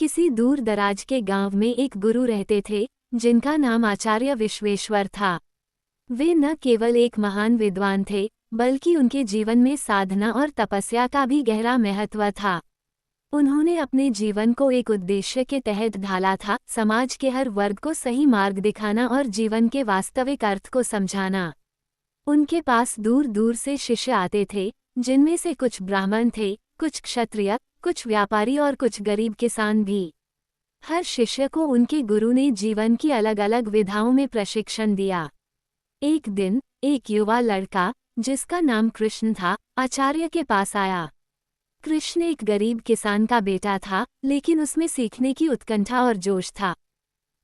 किसी दूर दराज के गांव में एक गुरु रहते थे, जिनका नाम आचार्य विश्वेश्वर था। वे न केवल एक महान विद्वान थे, बल्कि उनके जीवन में साधना और तपस्या का भी गहरा महत्व था। उन्होंने अपने जीवन को एक उद्देश्य के तहत ढाला था, समाज के हर वर्ग को सही मार्ग दिखाना और जीवन के वास्तविक अर्थ को समझाना। उनके पास दूर दूर से शिष्य आते थे, जिनमें से कुछ ब्राह्मण थे, कुछ क्षत्रिय, कुछ व्यापारी और कुछ गरीब किसान भी। हर शिष्य को उनके गुरु ने जीवन की अलग अलग विधाओं में प्रशिक्षण दिया। एक दिन एक युवा लड़का, जिसका नाम कृष्ण था, आचार्य के पास आया। कृष्ण एक गरीब किसान का बेटा था, लेकिन उसमें सीखने की उत्कंठा और जोश था।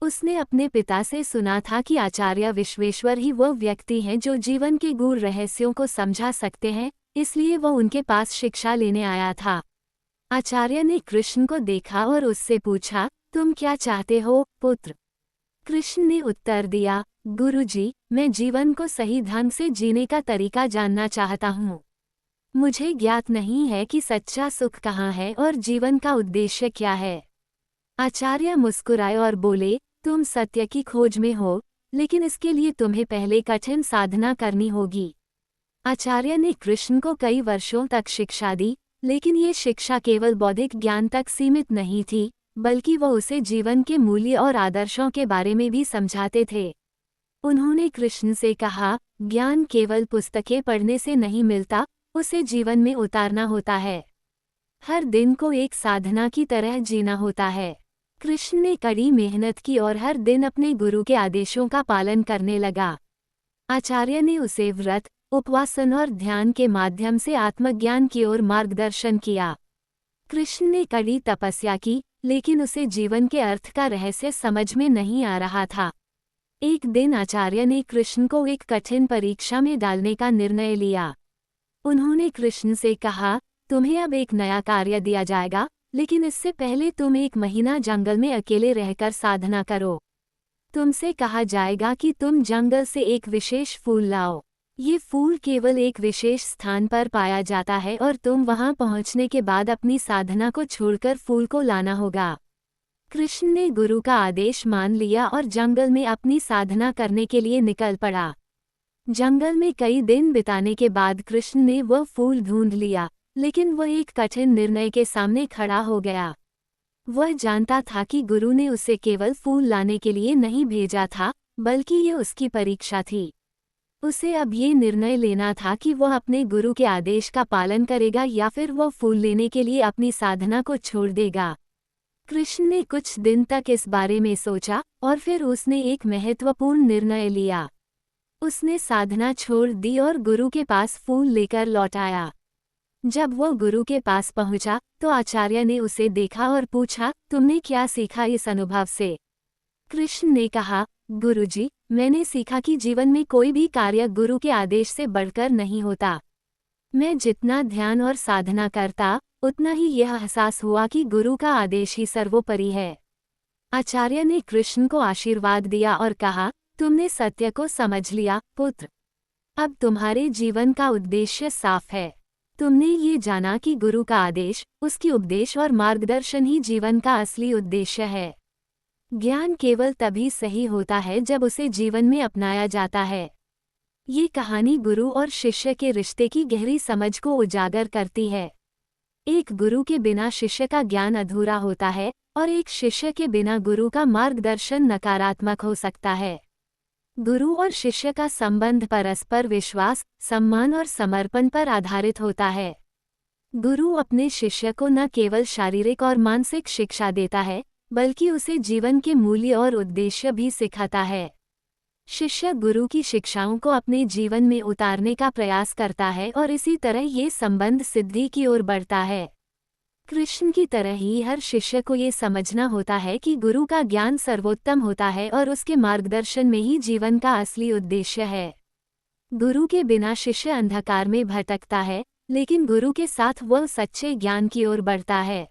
उसने अपने पिता से सुना था कि आचार्य विश्वेश्वर ही वह व्यक्ति हैं जो जीवन के गूढ़ रहस्यों को समझा सकते हैं, इसलिए वह उनके पास शिक्षा लेने आया था। आचार्य ने कृष्ण को देखा और उससे पूछा, तुम क्या चाहते हो, पुत्र? कृष्ण ने उत्तर दिया, गुरुजी, मैं जीवन को सही ढंग से जीने का तरीका जानना चाहता हूँ। मुझे ज्ञात नहीं है कि सच्चा सुख कहाँ है और जीवन का उद्देश्य क्या है। आचार्य मुस्कुराए और बोले, तुम सत्य की खोज में हो, लेकिन इसके लिए तुम्हें पहले कठिन साधना करनी होगी। आचार्य ने कृष्ण को कई वर्षों तक शिक्षा दी, लेकिन ये शिक्षा केवल बौद्धिक ज्ञान तक सीमित नहीं थी, बल्कि वह उसे जीवन के मूल्य और आदर्शों के बारे में भी समझाते थे। उन्होंने कृष्ण से कहा, ज्ञान केवल पुस्तकें पढ़ने से नहीं मिलता, उसे जीवन में उतारना होता है। हर दिन को एक साधना की तरह जीना होता है। कृष्ण ने कड़ी मेहनत की और हर दिन अपने गुरु के आदेशों का पालन करने लगा। आचार्य ने उसे व्रत, उपवासन और ध्यान के माध्यम से आत्मज्ञान की ओर मार्गदर्शन किया। कृष्ण ने कड़ी तपस्या की, लेकिन उसे जीवन के अर्थ का रहस्य समझ में नहीं आ रहा था। एक दिन आचार्य ने कृष्ण को एक कठिन परीक्षा में डालने का निर्णय लिया। उन्होंने कृष्ण से कहा, तुम्हें अब एक नया कार्य दिया जाएगा, लेकिन इससे पहले तुम 1 महीना जंगल में अकेले रहकर साधना करो। तुमसे कहा जाएगा कि तुम जंगल से एक विशेष फूल लाओ। ये फूल केवल एक विशेष स्थान पर पाया जाता है और तुम वहां पहुंचने के बाद अपनी साधना को छोड़कर फूल को लाना होगा। कृष्ण ने गुरु का आदेश मान लिया और जंगल में अपनी साधना करने के लिए निकल पड़ा। जंगल में कई दिन बिताने के बाद कृष्ण ने वह फूल ढूंढ लिया, लेकिन वह एक कठिन निर्णय के सामने खड़ा हो गया। वह जानता था कि गुरु ने उसे केवल फूल लाने के लिए नहीं भेजा था, बल्कि ये उसकी परीक्षा थी। उसे अब ये निर्णय लेना था कि वह अपने गुरु के आदेश का पालन करेगा या फिर वह फूल लेने के लिए अपनी साधना को छोड़ देगा। कृष्ण ने कुछ दिन तक इस बारे में सोचा और फिर उसने एक महत्वपूर्ण निर्णय लिया। उसने साधना छोड़ दी और गुरु के पास फूल लेकर लौट आया। जब वह गुरु के पास पहुंचा, तो आचार्य ने उसे देखा और पूछा, तुमने क्या सीखा इस अनुभव से? कृष्ण ने कहा, गुरुजी, मैंने सीखा कि जीवन में कोई भी कार्य गुरु के आदेश से बढ़कर नहीं होता। मैं जितना ध्यान और साधना करता, उतना ही यह एहसास हुआ कि गुरु का आदेश ही सर्वोपरि है। आचार्य ने कृष्ण को आशीर्वाद दिया और कहा, तुमने सत्य को समझ लिया, पुत्र। अब तुम्हारे जीवन का उद्देश्य साफ है। तुमने ये जाना कि गुरु का आदेश, उसकी उपदेश और मार्गदर्शन ही जीवन का असली उद्देश्य है। ज्ञान केवल तभी सही होता है जब उसे जीवन में अपनाया जाता है। ये कहानी गुरु और शिष्य के रिश्ते की गहरी समझ को उजागर करती है। एक गुरु के बिना शिष्य का ज्ञान अधूरा होता है और एक शिष्य के बिना गुरु का मार्गदर्शन नकारात्मक हो सकता है। गुरु और शिष्य का संबंध परस्पर विश्वास, सम्मान और समर्पण पर आधारित होता है। गुरु अपने शिष्य को न केवल शारीरिक और मानसिक शिक्षा देता है, बल्कि उसे जीवन के मूल्य और उद्देश्य भी सिखाता है। शिष्य गुरु की शिक्षाओं को अपने जीवन में उतारने का प्रयास करता है और इसी तरह ये संबंध सिद्धि की ओर बढ़ता है। कृष्ण की तरह ही हर शिष्य को ये समझना होता है कि गुरु का ज्ञान सर्वोत्तम होता है और उसके मार्गदर्शन में ही जीवन का असली उद्देश्य है। गुरु के बिना शिष्य अंधकार में भटकता है, लेकिन गुरु के साथ वह सच्चे ज्ञान की ओर बढ़ता है।